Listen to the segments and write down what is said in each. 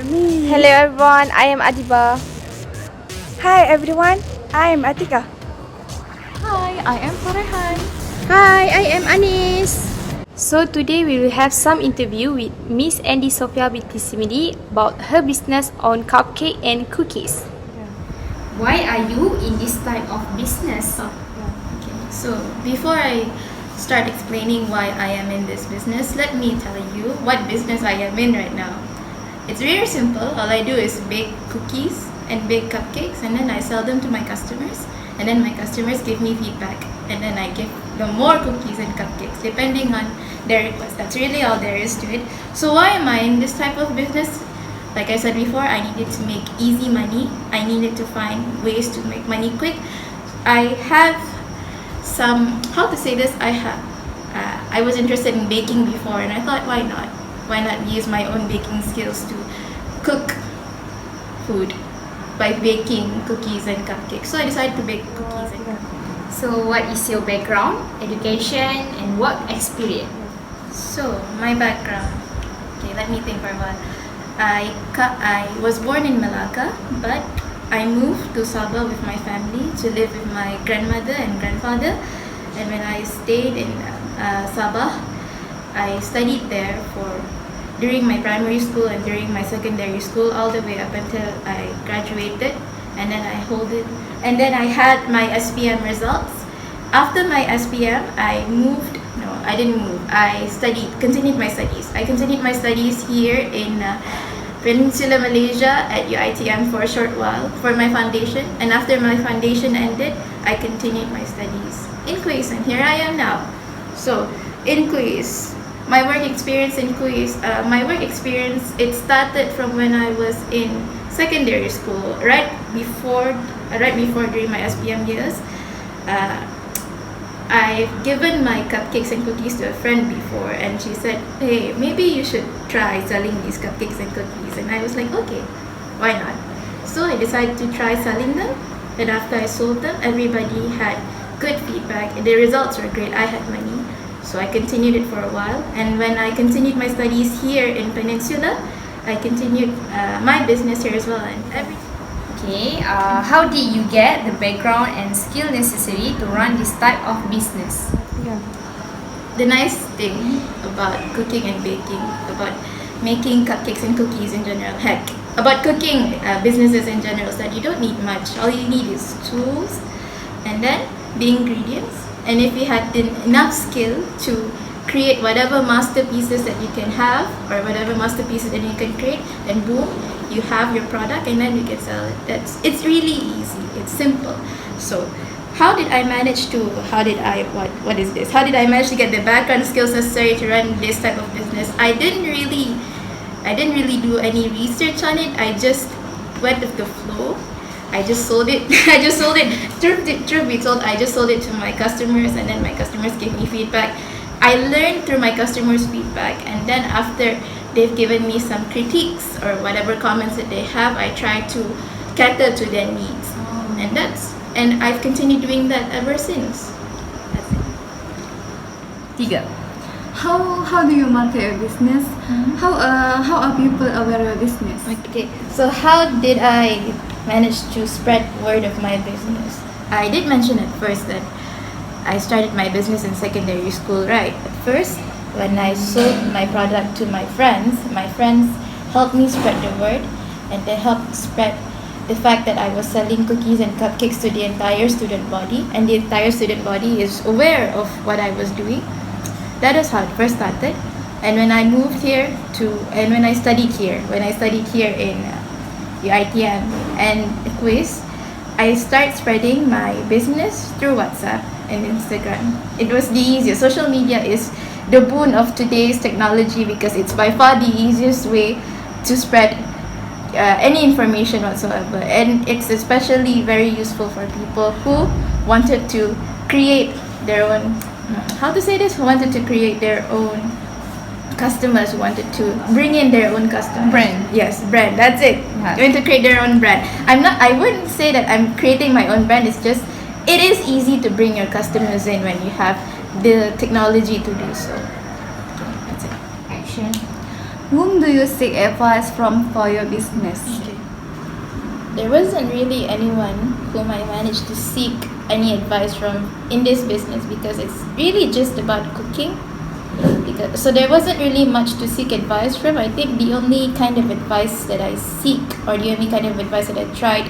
me. Hello everyone, I am Adiba. Hi everyone, I am Atika. Hi, I am Farhan. Hi, I am Anis. So today we will have some interview with Miss Andi Sofea with Tisimidi about her business on cupcake and cookies. Why are you in this type of business? Okay, so before I start explaining why I am in this business, let me tell you what business I am in right now. It's very simple. All I do is bake cookies and bake cupcakes, and then I sell them to my customers, and then my customers give me feedback, and then I give them more cookies and cupcakes depending on their request. That's really all there is to it. So why am I in this type of business? Like I said before, I needed to make easy money. I needed to find ways to make money quick. I have some, how to say this, I was interested in baking before, and I thought, why not? Why not use my own baking skills to cook food by baking cookies and cupcakes? So I decided to bake cookies and cupcakes. So, what is your background, education, and work experience? So, my background. Okay, let me think for a while. I was born in Malacca, but I moved to Sabah with my family to live with my grandmother and grandfather. And when I stayed in Sabah, I studied there during my primary school and during my secondary school, all the way up until I graduated. And then I had my SPM results. After my SPM, I moved. No, I didn't move. Continued my studies. I continued my studies here in Peninsula Malaysia at UiTM for a short while for my foundation. And after my foundation ended, I continued my studies in Quiz, and here I am now. So in Quiz, my work experience, it started from when I was in secondary school, right before during my SPM years. I've given my cupcakes and cookies to a friend before, and she said, hey, maybe you should try selling these cupcakes and cookies. And I was like, okay, why not? So I decided to try selling them, and after I sold them, everybody had good feedback, and the results were great. I had money, so I continued it for a while. And when I continued my studies here in Peninsula, I continued my business here as well. Okay, how did you get the background and skill necessary to run this type of business? The nice thing about cooking and baking, about making cupcakes and cookies in general, heck, about cooking businesses in general, is that you don't need much. All you need is tools and then the ingredients. And if you had enough skill to create whatever masterpieces that you can have, or whatever masterpieces that you can create, then boom, you have your product, and then you can sell it. It's really easy. It's simple. So how did I manage to get the background skills necessary to run this type of business? I didn't really do any research on it. I just went with the flow. I just sold it. Truth be told, I just sold it to my customers, and then my customers gave me feedback. I learned through my customers' feedback, and then after they've given me some critiques or whatever comments that they have, I try to cater to their needs. And I've continued doing that ever since. That's it. Tiga. How do you market your business? How are people aware of your business? Okay, so how did I manage to spread word of my business? I did mention at first that I started my business in secondary school, right? At first, when I sold my product to my friends helped me spread the word, and they helped spread the fact that I was selling cookies and cupcakes to the entire student body, and the entire student body is aware of what I was doing. That is how it first started. And when I moved here when I studied here in UiTM and Quiz, I started spreading my business through WhatsApp and Instagram. It was the easiest. Social media is the boon of today's technology because it's by far the easiest way to spread any information whatsoever, and it's especially very useful for people who wanted to create their own who wanted to create their own customers, who wanted to bring in their own customers. Brand, that's it. Yes. Going to create their own brand. I wouldn't say that I'm creating my own brand. It's just it is easy to bring your customers in when you have the technology to do so. Okay, that's it. Action. Whom do you seek advice from for your business? Okay. There wasn't really anyone whom I managed to seek any advice from in this business because it's really just about cooking. So there wasn't really much to seek advice from. I think the only kind of advice that I seek, or the only kind of advice that I tried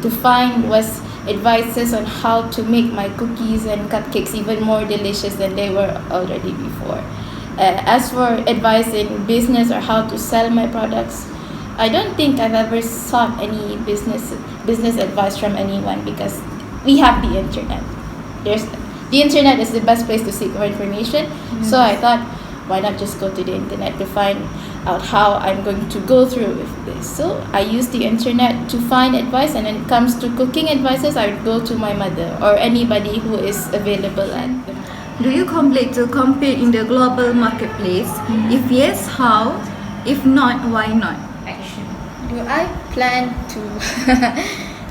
to find, was advices on how to make my cookies and cupcakes even more delicious than they were already before. As for advice in business or how to sell my products, I don't think I've ever sought any business advice from anyone because we have the internet. The internet is the best place to seek for information. So I thought, why not just go to the internet to find out how I'm going to go through with this. So I use the internet to find advice, and when it comes to cooking advices, I would go to my mother or anybody who is available at the Do you compete to compete in the global marketplace? If yes, how? If not, why not? Action. Do I plan to?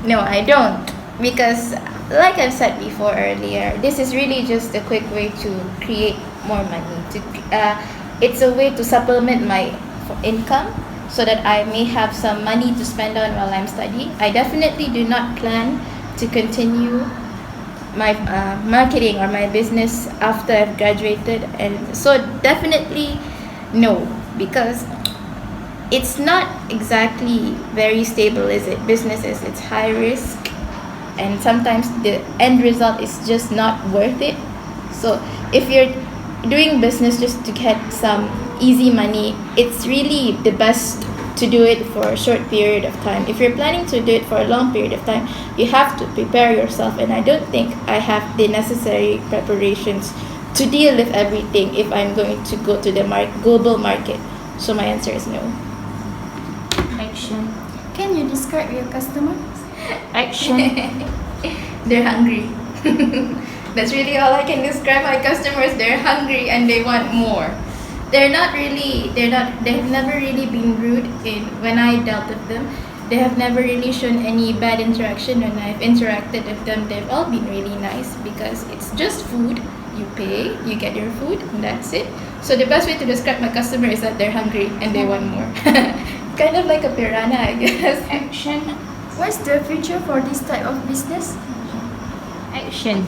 No, I don't. Because, like I've said before earlier, this is really just a quick way to create more money. It's a way to supplement my income so that I may have some money to spend on while I'm studying. I definitely do not plan to continue my marketing or my business after I've graduated, and so definitely no, because it's not exactly very stable, is it? Businesses, it's high risk, and sometimes the end result is just not worth it. So if you're doing business just to get some easy money, it's really the best to do it for a short period of time. If you're planning to do it for a long period of time, you have to prepare yourself, and I don't think I have the necessary preparations to deal with everything if I'm going to go to the global market. So my answer is no. Action. Can you describe your customers? Action. They're hungry. That's really all I can describe my customers. They're hungry and they want more. They've never really been rude when I dealt with them. They have never really shown any bad interaction when I've interacted with them. They've all been really nice because it's just food. You pay, you get your food, and that's it. So the best way to describe my customer is that they're hungry and they want more. Kind of like a piranha, I guess. Action. What's the future for this type of business? Action.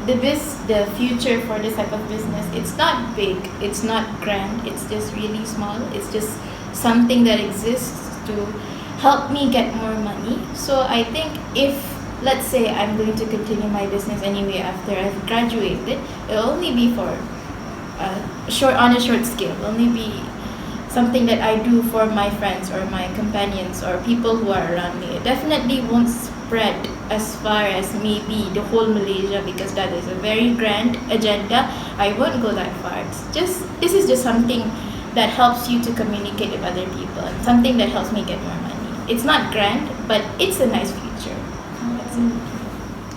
The future for this type of business, it's not big, it's not grand, it's just really small. It's just something that exists to help me get more money. So I think if, let's say, I'm going to continue my business anyway after I've graduated, it'll only be for on a short scale. It'll only be something that I do for my friends or my companions or people who are around me. It definitely won't spread as far as maybe the whole Malaysia, because that is a very grand agenda. I won't go that far. This is just something that helps you to communicate with other people and something that helps me get more money. It's not grand, but it's a nice future. That's it.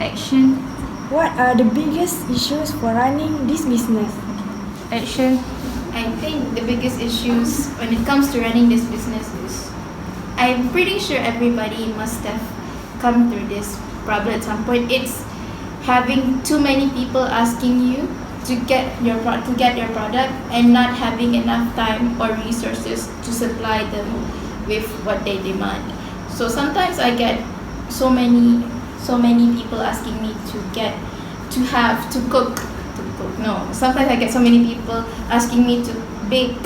Action. What are the biggest issues for running this business? Action. I think the biggest issues when it comes to running this business is, I'm pretty sure everybody must have come through this problem at some point. It's having too many people asking you to get your product and not having enough time or resources to supply them with what they demand. So sometimes I get so many people asking me to cook. No, sometimes I get so many people asking me to bake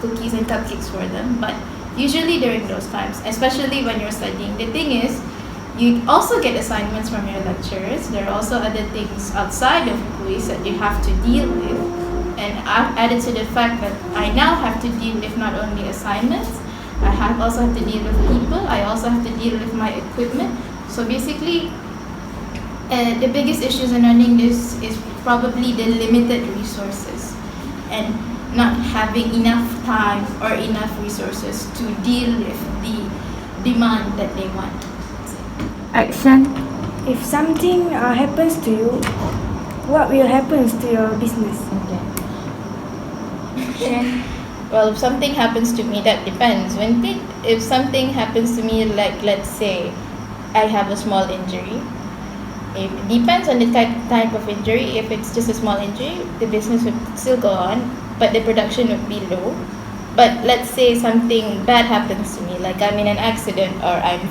cookies and cupcakes for them. But usually during those times, especially when you're studying, the thing is, you also get assignments from your lecturers. There are also other things outside of quiz that you have to deal with. And I've added to the fact that I now have to deal with not only assignments, also have to deal with people. I also have to deal with my equipment. So basically, the biggest issues in running this is probably the limited resources and not having enough time or enough resources to deal with the demand that they want. Action. If something happens to you, what will happen to your business? Well, if something happens to me, that depends. If something happens to me, like let's say I have a small injury, it depends on the type of injury. If it's just a small injury, the business would still go on, but the production would be low. But let's say something bad happens to me, like I'm in an accident or I'm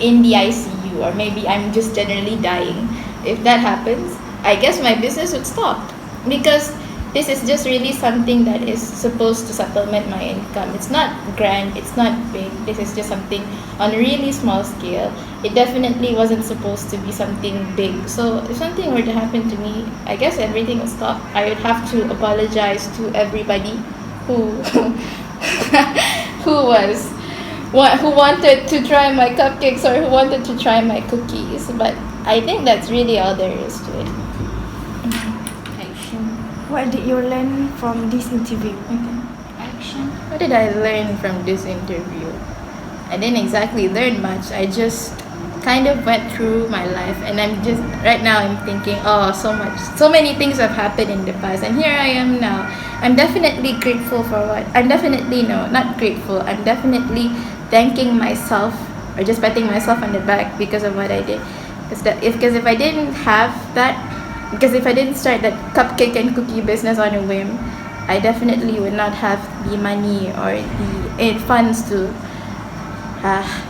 in the ICU, or maybe I'm just generally dying. If that happens, I guess my business would stop, because this is just really something that is supposed to supplement my income. It's not grand, it's not big. This is just something on a really small scale. It definitely wasn't supposed to be something big. So if something were to happen to me, I guess everything would stop. I would have to apologize to everybody who who was who wanted to try my cupcakes or who wanted to try my cookies. But I think that's really all there is to it. What did you learn from this interview? What did I learn from this interview? I didn't exactly learn much. I just kind of went through my life, and I'm just right now I'm thinking, oh, so many things have happened in the past, and here I am now. I'm definitely grateful for what I'm definitely no, not grateful. I'm definitely thanking myself, or just patting myself on the back because of what I did. Because if I didn't have that, because if I didn't start that cupcake and cookie business on a whim, I definitely would not have the money or the funds to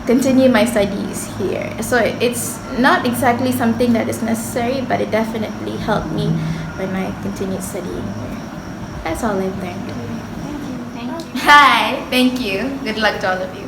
continue my studies here. So it's not exactly something that is necessary, but it definitely helped me when I continued studying here. That's all I've learned. Thank you. Hi, thank you. Good luck to all of you.